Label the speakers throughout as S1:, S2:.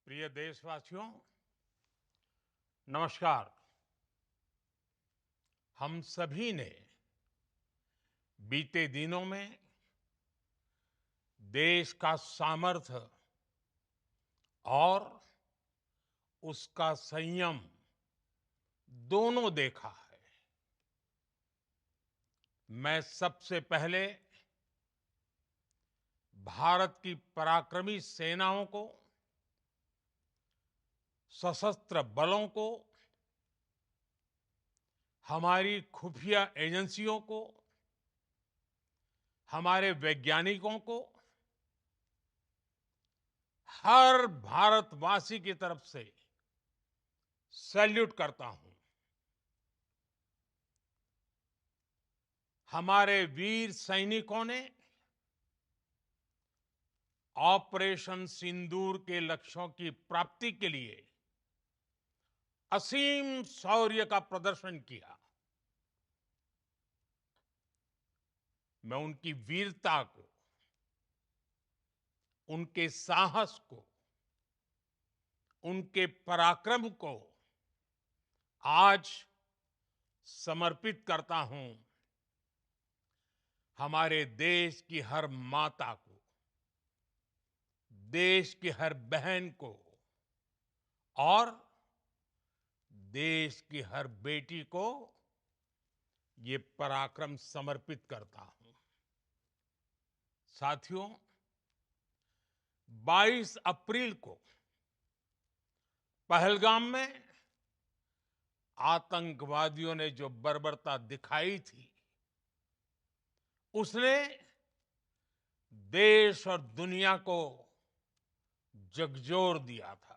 S1: प्रिय देशवासियों, नमस्कार। हम सभी ने बीते दिनों में देश का सामर्थ्य और उसका संयम दोनों देखा है। मैं सबसे पहले भारत की पराक्रमी सेनाओं को, सशस्त्र बलों को, हमारी खुफिया एजेंसियों को, हमारे वैज्ञानिकों को, हर भारतवासी की तरफ से सैल्यूट करता हूं। हमारे वीर सैनिकों ने ऑपरेशन सिंदूर के लक्ष्यों की प्राप्ति के लिए असीम शौर्य का प्रदर्शन किया। मैं उनकी वीरता को, उनके साहस को, उनके पराक्रम को आज समर्पित करता हूं हमारे देश की हर माता को, देश की हर बहन को और देश की हर बेटी को ये पराक्रम समर्पित करता हूं। साथियों, 22 अप्रैल को पहलगाम में आतंकवादियों ने जो बर्बरता दिखाई थी, उसने देश और दुनिया को झकझोर दिया था।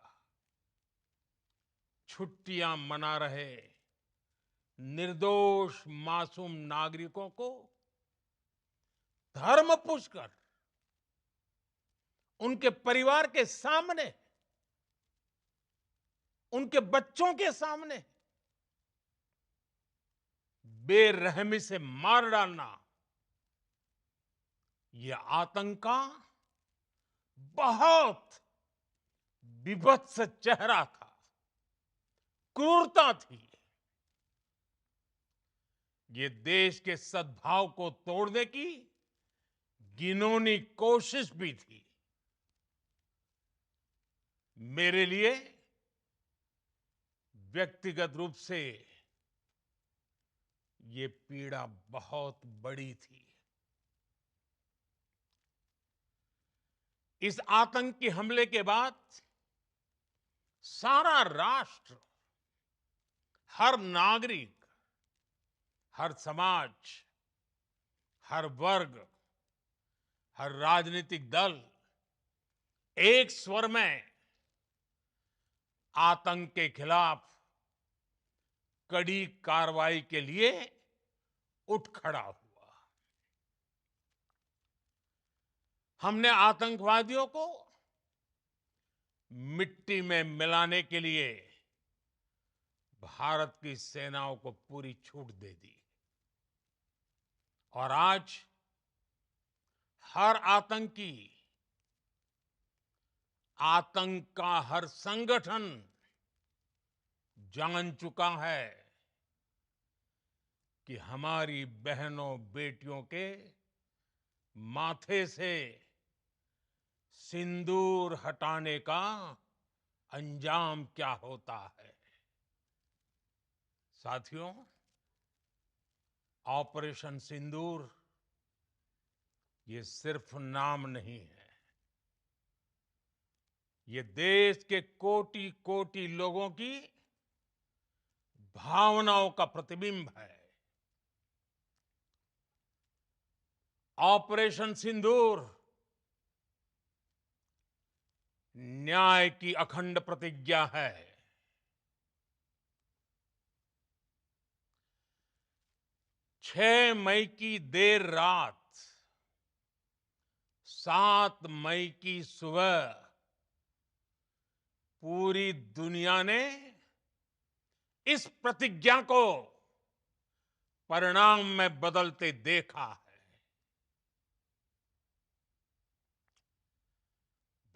S1: छुट्टियां मना रहे निर्दोष मासूम नागरिकों को धर्म पूछकर उनके परिवार के सामने, उनके बच्चों के सामने बेरहमी से मार डालना, यह आतंक का बहुत विभत्स चेहरा था, क्रूरता थी। ये देश के सद्भाव को तोड़ने की घिनौनी कोशिश भी थी। मेरे लिए व्यक्तिगत रूप से ये पीड़ा बहुत बड़ी थी। इस आतंकी हमले के बाद सारा राष्ट्र, हर नागरिक, हर समाज, हर वर्ग, हर राजनीतिक दल एक स्वर में आतंक के खिलाफ कड़ी कार्रवाई के लिए उठ खड़ा हुआ। हमने आतंकवादियों को मिट्टी में मिलाने के लिए भारत की सेनाओं को पूरी छूट दे दी और आज हर आतंकी, आतंक का हर संगठन जान चुका है कि हमारी बहनों बेटियों के माथे से सिंदूर हटाने का अंजाम क्या होता है। साथियों, ऑपरेशन सिंदूर ये सिर्फ नाम नहीं है, ये देश के कोटि कोटि लोगों की भावनाओं का प्रतिबिंब है। ऑपरेशन सिंदूर न्याय की अखंड प्रतिज्ञा है। 6 मई की देर रात, 7 मई की सुबह पूरी दुनिया ने इस प्रतिज्ञा को परिणाम में बदलते देखा है।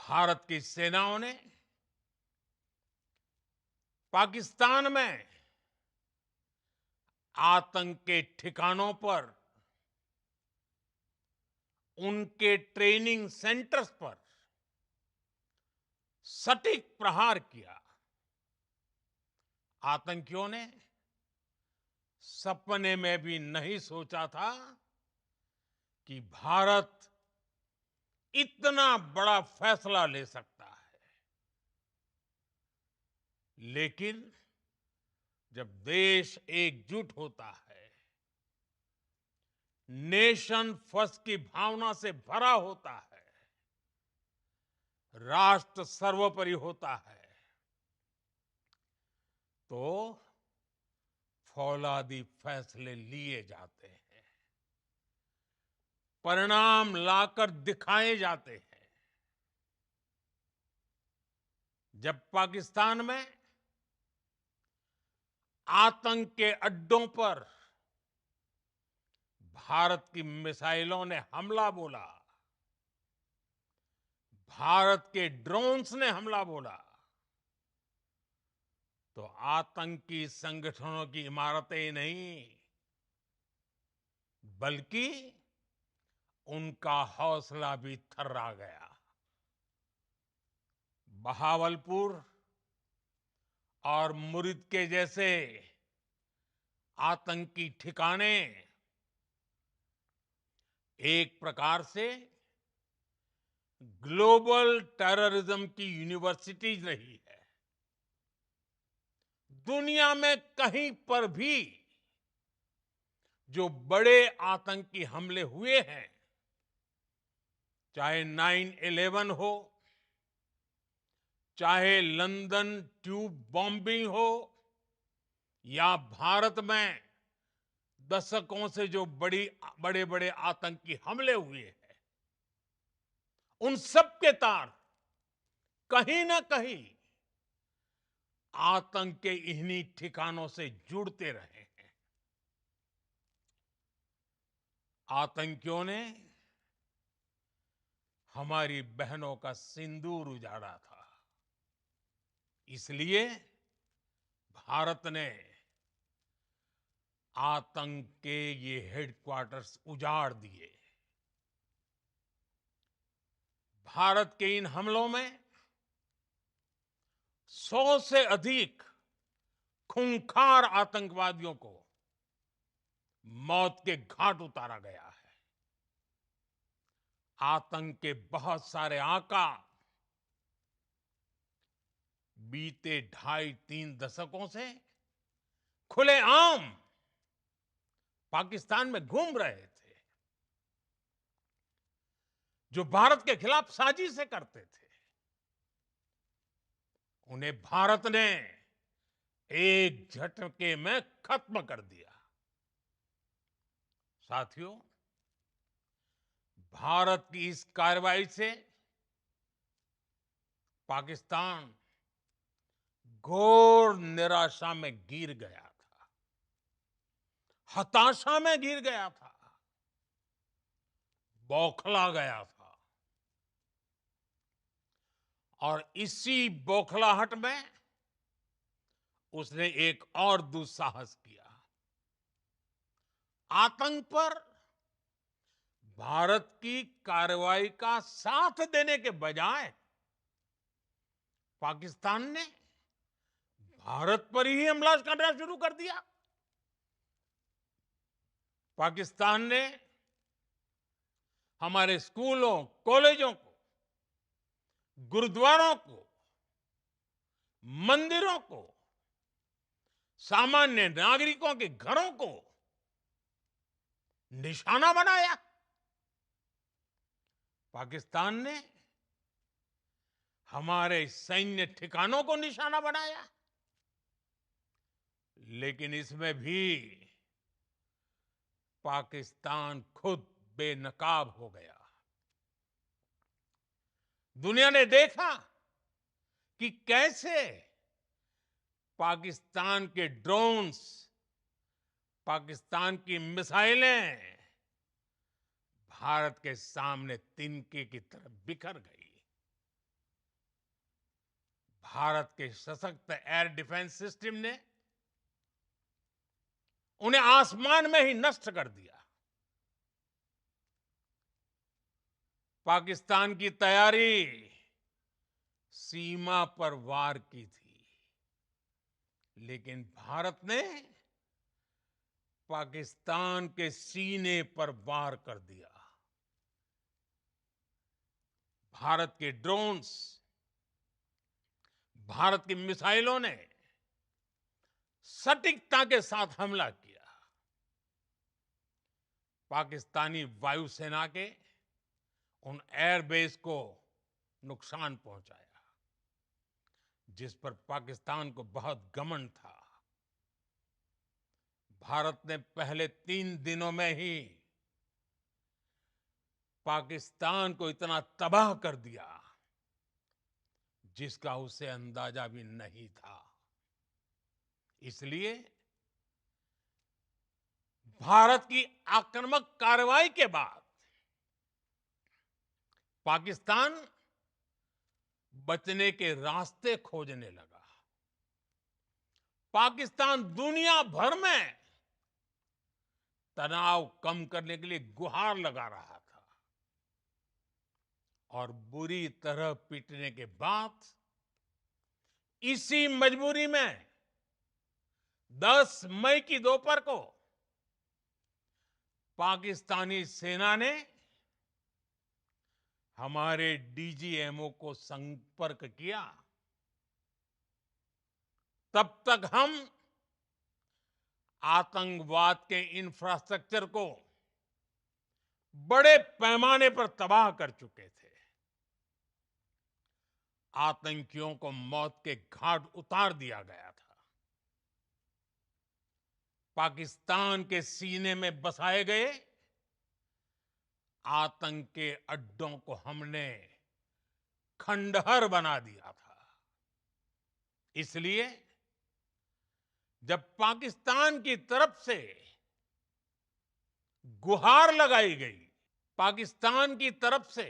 S1: भारत की सेनाओं ने पाकिस्तान में आतंक के ठिकानों पर, उनके ट्रेनिंग सेंटर्स पर सटीक प्रहार किया। आतंकियों ने सपने में भी नहीं सोचा था कि भारत इतना बड़ा फैसला ले सकता है। लेकिन जब देश एकजुट होता है, नेशन फर्स्ट की भावना से भरा होता है, राष्ट्र सर्वोपरि होता है, तो फौलादी फैसले लिए जाते हैं, परिणाम लाकर दिखाए जाते हैं। जब पाकिस्तान में आतंक के अड्डों पर भारत की मिसाइलों ने हमला बोला, भारत के ड्रोन्स ने हमला बोला, तो आतंकी संगठनों की इमारतें नहीं, बल्कि उनका हौसला भी थर्रा गया। बहावलपुर और मुरिद के जैसे आतंकी ठिकाने एक प्रकार से ग्लोबल टेररिज्म की यूनिवर्सिटीज रही है। दुनिया में कहीं पर भी जो बड़े आतंकी हमले हुए हैं, चाहे 9/11 हो, चाहे लंदन ट्यूब बॉम्बिंग हो, या भारत में दशकों से जो बड़े बड़े आतंकी हमले हुए हैं, उन सब के तार कहीं ना कहीं आतंक के इन्हीं ठिकानों से जुड़ते रहे हैं। आतंकियों ने हमारी बहनों का सिंदूर उजाड़ा था, इसलिए भारत ने आतंक के ये हेडक्वार्टर्स उजाड़ दिए। भारत के इन हमलों में 100 से अधिक खूंखार आतंकवादियों को मौत के घाट उतारा गया है। आतंक के बहुत सारे आका बीते 2.5-3 दशकों से खुलेआम पाकिस्तान में घूम रहे थे, जो भारत के खिलाफ साजिशें करते थे। उन्हें भारत ने एक झटके में खत्म कर दिया। साथियों, भारत की इस कार्रवाई से पाकिस्तान घोर निराशा में गिर गया था, हताशा में गिर गया था, बौखला गया था। और इसी बौखलाहट में उसने एक और दुस्साहस किया। आतंक पर भारत की कार्रवाई का साथ देने के बजाय पाकिस्तान ने भारत पर ही हमला करना शुरू कर दिया। पाकिस्तान ने हमारे स्कूलों, कॉलेजों को, गुरुद्वारों को, मंदिरों को, सामान्य नागरिकों के घरों को निशाना बनाया। पाकिस्तान ने हमारे सैन्य ठिकानों को निशाना बनाया। लेकिन इसमें भी पाकिस्तान खुद बेनकाब हो गया। दुनिया ने देखा कि कैसे पाकिस्तान के ड्रोन्स, पाकिस्तान की मिसाइलें भारत के सामने तिनके की तरह बिखर गई। भारत के सशक्त एयर डिफेंस सिस्टम ने उन्हें आसमान में ही नष्ट कर दिया। पाकिस्तान की तैयारी सीमा पर वार की थी, लेकिन भारत ने पाकिस्तान के सीने पर वार कर दिया। भारत के ड्रोन्स, भारत की मिसाइलों ने सटीकता के साथ हमला किया। पाकिस्तानी वायुसेना के उन एयरबेस को नुकसान पहुंचाया, जिस पर पाकिस्तान को बहुत घमंड था। भारत ने पहले 3 दिनों में ही पाकिस्तान को इतना तबाह कर दिया, जिसका उसे अंदाजा भी नहीं था। इसलिए भारत की आक्रामक कार्रवाई के बाद पाकिस्तान बचने के रास्ते खोजने लगा। पाकिस्तान दुनिया भर में तनाव कम करने के लिए गुहार लगा रहा था, और बुरी तरह पीटने के बाद इसी मजबूरी में 10 मई की दोपहर को पाकिस्तानी सेना ने हमारे डीजीएमओ को संपर्क किया। तब तक हम आतंकवाद के इंफ्रास्ट्रक्चर को बड़े पैमाने पर तबाह कर चुके थे। आतंकियों को मौत के घाट उतार दिया गया था। पाकिस्तान के सीने में बसाए गए आतंक के अड्डों को हमने खंडहर बना दिया था। इसलिए जब पाकिस्तान की तरफ से गुहार लगाई गई, पाकिस्तान की तरफ से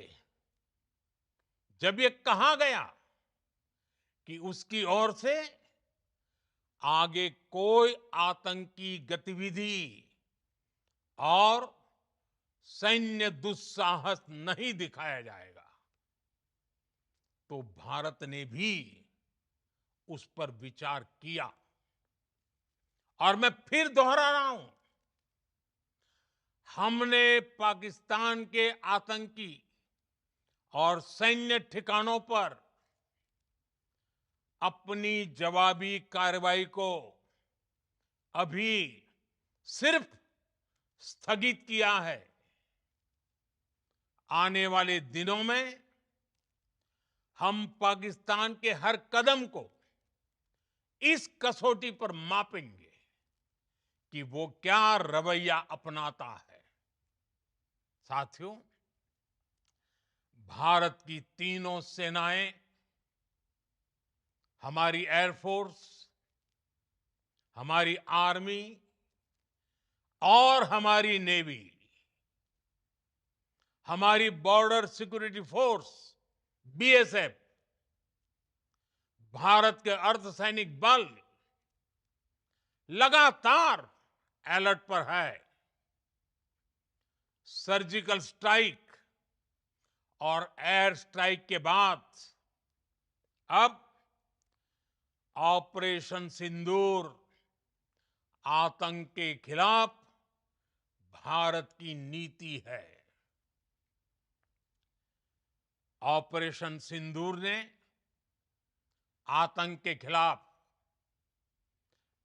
S1: जब ये कहा गया कि उसकी ओर से आगे कोई आतंकी गतिविधि और सैन्य दुस्साहस नहीं दिखाया जाएगा, तो भारत ने भी उस पर विचार किया। और मैं फिर दोहरा रहा हूं, हमने पाकिस्तान के आतंकी और सैन्य ठिकानों पर अपनी जवाबी कार्रवाई को अभी सिर्फ स्थगित किया है। आने वाले दिनों में हम पाकिस्तान के हर कदम को इस कसौटी पर मापेंगे कि वो क्या रवैया अपनाता है। साथियों, भारत की तीनों सेनाएं, हमारी एयरफोर्स, हमारी आर्मी और हमारी नेवी, हमारी border security force BSF, Bharat के अर्धसैनिक बल लगातार अलर्ट पर है। सर्जिकल स्ट्राइक और एयर स्ट्राइक के बाद अब ऑपरेशन सिंदूर आतंक के खिलाफ भारत की नीति है। ऑपरेशन सिंदूर ने आतंक के खिलाफ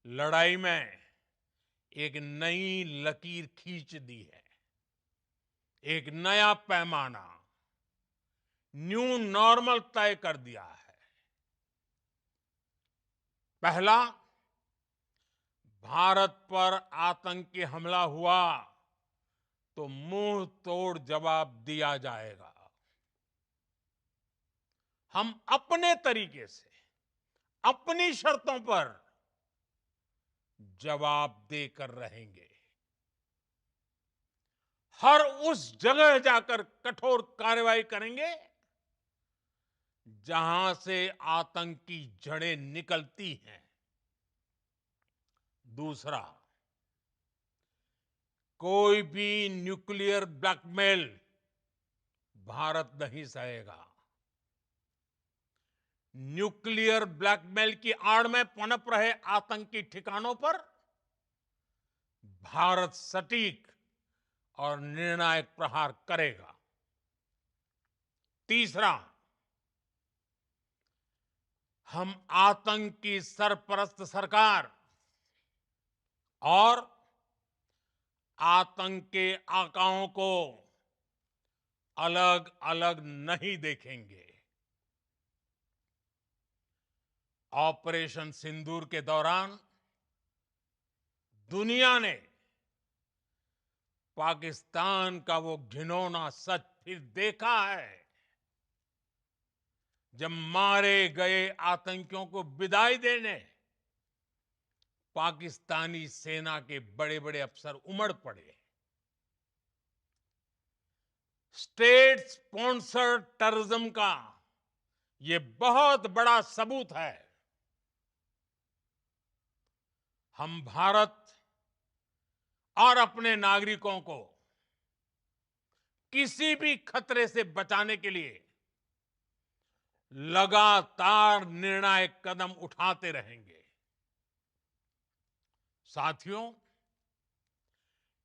S1: लड़ाई में एक नई लकीर खींच दी है। एक नया पैमाना, न्यू नॉर्मल तय कर दिया है। पहला, भारत पर आतंकी हमला हुआ तो मुंह तोड़ जवाब दिया जाएगा। हम अपने तरीके से, अपनी शर्तों पर जवाब देकर रहेंगे। हर उस जगह जाकर कठोर कार्रवाई करेंगे जहां से आतंक की जड़ें निकलती हैं। दूसरा, कोई भी न्यूक्लियर ब्लैकमेल भारत नहीं सहेगा। न्यूक्लियर ब्लैकमेल की आड़ में पनप रहे आतंकी ठिकानों पर भारत सटीक और निर्णायक प्रहार करेगा। तीसरा, हम आतंक की सरपरस्त सरकार और आतंक के आकाओं को अलग अलग नहीं देखेंगे। ऑपरेशन सिंदूर के दौरान दुनिया ने पाकिस्तान का वो घिनौना सच फिर देखा है, जब मारे गए आतंकियों को विदाई देने पाकिस्तानी सेना के बड़े बड़े अफसर उमड़ पड़े। स्टेट स्पॉन्सर्ड टेररिज्म का ये बहुत बड़ा सबूत है। हम भारत और अपने नागरिकों को किसी भी खतरे से बचाने के लिए लगातार निर्णायक कदम उठाते रहेंगे। साथियों,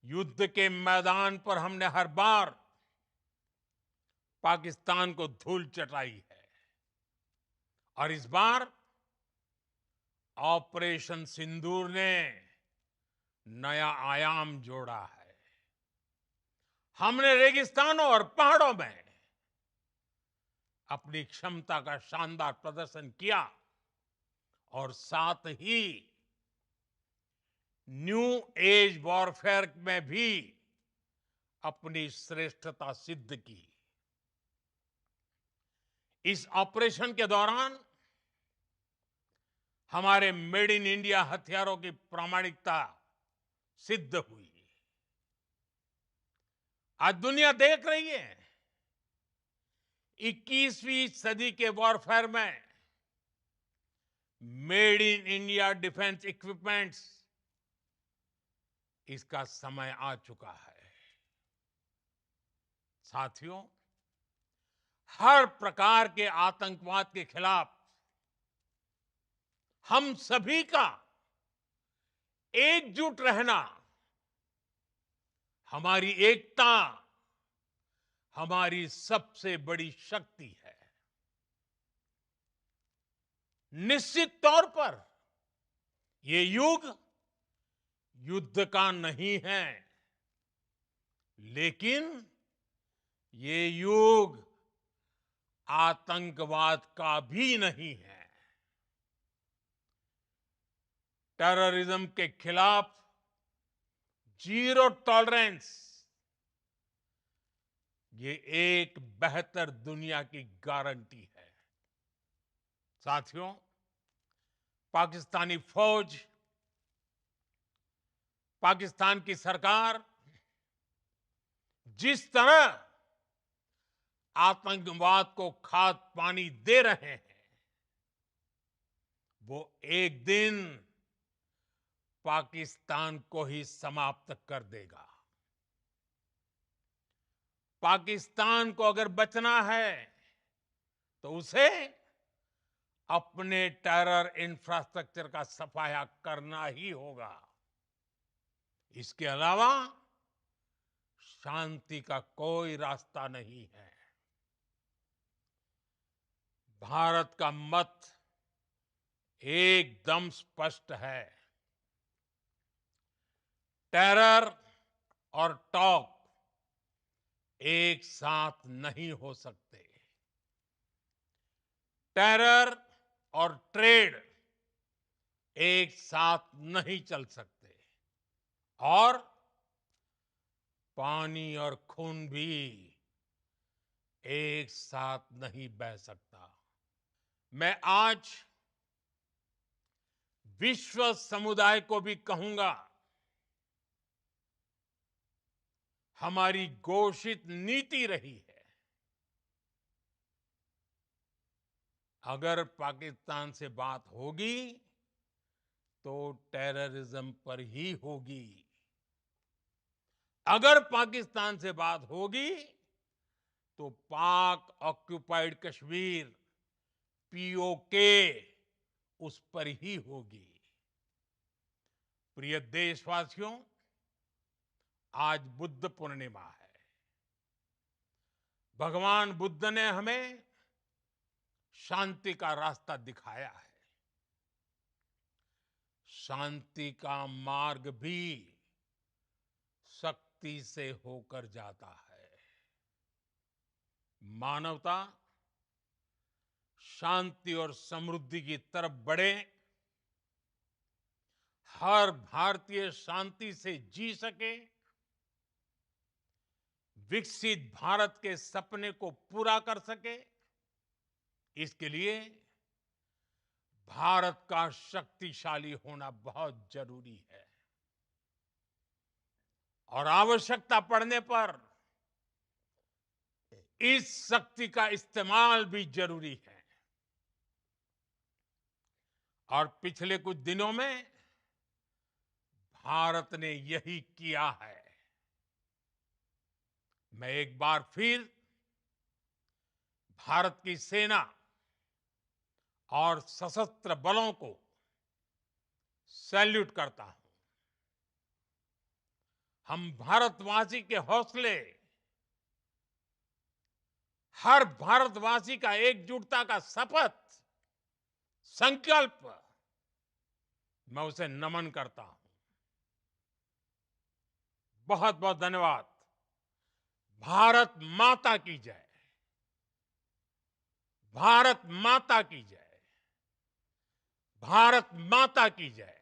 S1: युद्ध के मैदान पर हमने हर बार पाकिस्तान को धूल चटाई है और इस बार ऑपरेशन सिंदूर ने नया आयाम जोड़ा है। हमने रेगिस्तानों और पहाड़ों में अपनी क्षमता का शानदार प्रदर्शन किया और साथ ही न्यू एज वॉरफेयर में भी अपनी श्रेष्ठता सिद्ध की। इस ऑपरेशन के दौरान हमारे मेड इन इंडिया हथियारों की प्रामाणिकता सिद्ध हुई। आज दुनिया देख रही है 21वीं सदी के वॉरफेयर में made in India defence equipments, इसका समय आ चुका है। साथियों, हर प्रकार के आतंकवाद के खिलाफ हम सभी का एकजुट रहना, हमारी एकता हमारी सबसे बड़ी शक्ति है। निश्चित तौर पर ये युग युद्ध का नहीं है, लेकिन ये युग आतंकवाद का भी नहीं है। टेररिज्म के खिलाफ जीरो टॉलरेंस, ये एक बेहतर दुनिया की गारंटी है। साथियों, पाकिस्तानी फौज, पाकिस्तान की सरकार जिस तरह आतंकवाद को खाद पानी दे रहे हैं, वो एक दिन पाकिस्तान को ही समाप्त कर देगा। पाकिस्तान को अगर बचना है तो उसे अपने टेरर इंफ्रास्ट्रक्चर का सफाया करना ही होगा। इसके अलावा शांति का कोई रास्ता नहीं है। भारत का मत एकदम स्पष्ट है। टेरर और टॉक एक साथ नहीं हो सकते। टेरर और ट्रेड एक साथ नहीं चल सकते और पानी और खून भी एक साथ नहीं बह सकता। मैं आज विश्व समुदाय को भी कहूंगा, हमारी घोषित नीति रही है अगर पाकिस्तान से बात होगी तो टेररिज्म पर ही होगी। अगर पाकिस्तान से बात होगी तो पाक ऑक्युपाइड कश्मीर पीओके उस पर ही होगी। प्रिय देशवासियों, आज बुद्ध पूर्णिमा है। भगवान बुद्ध ने हमें शांति का रास्ता दिखाया है। शांति का मार्ग भी शक्ति से होकर जाता है। मानवता शांति और समृद्धि की तरफ बढ़े, हर भारतीय शांति से जी सके, विकसित भारत के सपने को पूरा कर सके, इसके लिए भारत का शक्तिशाली होना बहुत जरूरी है। और आवश्यकता पड़ने पर इस शक्ति का इस्तेमाल भी जरूरी है। और पिछले कुछ दिनों में भारत ने यही किया है। मैं एक बार फिर भारत की सेना और सशस्त्र बलों को सैल्यूट करता हूं। हम भारतवासी के हौसले, हर भारतवासी का एकजुटता का शपथ, संकल्प, मैं उसे नमन करता हूं। बहुत बहुत धन्यवाद। भारत माता की जय। भारत माता की जय। भारत माता की जय।